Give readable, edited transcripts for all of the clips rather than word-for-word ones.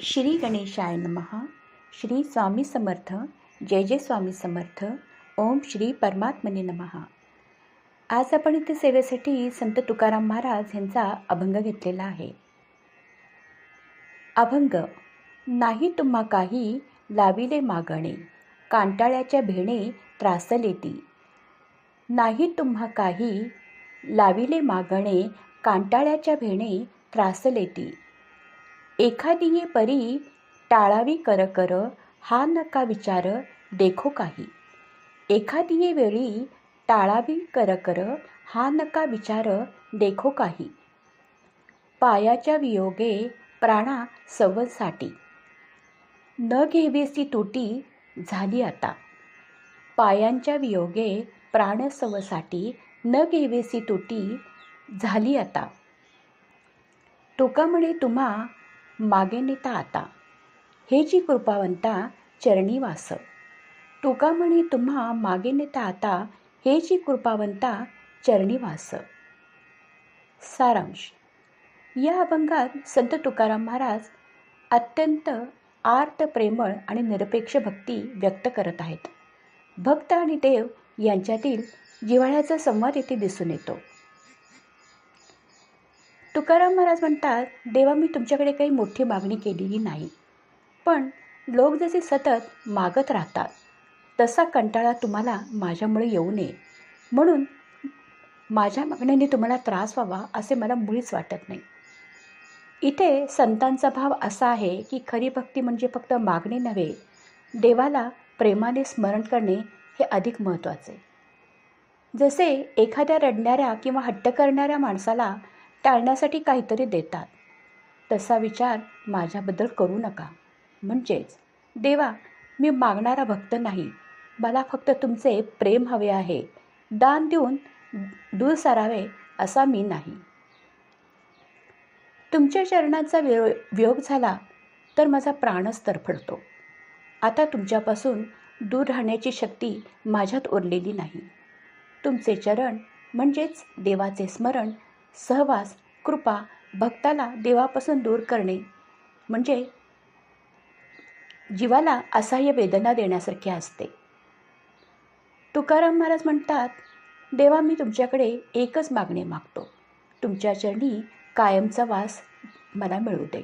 श्री गणेशाय नमः. श्री स्वामी समर्थ. जय जय स्वामी समर्थ. ओम श्री परमात्मने नमः. आज आपण इथे सेवेसाठी संत तुकाराम महाराज यांचा अभंग घेतलेला आहे. अभंग. नाही तुम्हा काही लाविले मागणे, कांटाळ्याच्या भेणे त्रासलेती. नाही तुम्हा काही लाविले मागणे, कांटाळ्याच्या भेणे त्रासलेती. एखादी परी टाळावी कर कर, हा नका विचार देखो काही. एखादी वेळी टाळावी कर कर, हा नका विचार देखो काही. पायाच्या वियोगे प्राणा सवसाठी, न घेवेसी तुटी झाली आता. पायांच्या वियोगे प्राण सवसाठी, न घेवेसी तुटी झाली आता. तुका म्हणे तुम्हा मागे नेता आता, हे जी कृपावंता चरणी वास. तुका म्हणे तुम्हा मागे नेता आता, हे जी कृपावंता चरणी वास. सारांश. या अभंगात संत तुकाराम महाराज अत्यंत आर्त, प्रेमळ आणि निरपेक्ष भक्ती व्यक्त करत आहेत. भक्त आणि देव यांच्यातील जिव्हाळ्याचा संवाद येथे दिसून येतो. तुकाराम महाराज म्हणतात, देवा मी तुमच्याकडे काही मोठी मागणी केलेली नाही, पण लोक जसे सतत मागत राहतात तसा कंटाळा तुम्हाला माझ्यामुळे येऊ नये, म्हणून माझ्या मागण्याने तुम्हाला त्रास व्हावा असे मला मुळीच वाटत नाही. इथे संतांचा भाव असा आहे की खरी भक्ती म्हणजे फक्त मागणे नव्हे, देवाला प्रेमाने स्मरण करणे हे अधिक महत्त्वाचे. जसे एखाद्या रडणाऱ्या किंवा हट्ट करणाऱ्या माणसाला टाळण्यासाठी काहीतरी देतात, तसा विचार माझ्याबद्दल करू नका. म्हणजेच देवा मी मागणारा भक्त नाही, मला फक्त तुमचे प्रेम हवे आहे, दान देऊन दूर सारावे असा मी नाही. तुमच्या चरणांचा वियोग झाला तर माझा प्राणच तरफडतो. आता तुमच्यापासून दूर राहण्याची शक्ती माझ्यात उरलेली नाही. तुमचे चरण म्हणजेच देवाचे स्मरण, सहवास, कृपा भक्ताला देवापासून दूर करणे म्हणजे जीवाला असह्य वेदना देण्यासारखे असते. तुकाराम महाराज म्हणतात, देवा मी तुमच्याकडे एकच मागणे मागतो, तुमच्या चरणी कायमचा वास मला मिळू दे.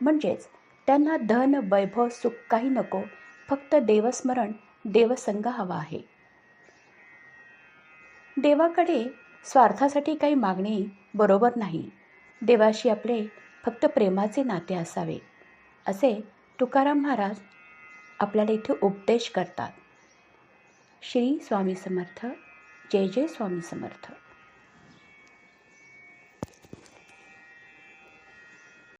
म्हणजेच त्यांना धन, वैभव, सुख काही नको, फक्त देवस्मरण, देवसंग हवा आहे. देवाकडे स्वार्थासाठी काही मागणे बरोबर नाही. देवाशी आपले फक्त प्रेमाचे नाते असावे, असे तुकाराम महाराज आपल्याला इथे उपदेश करतात. श्री स्वामी समर्थ. जय जय स्वामी समर्थ.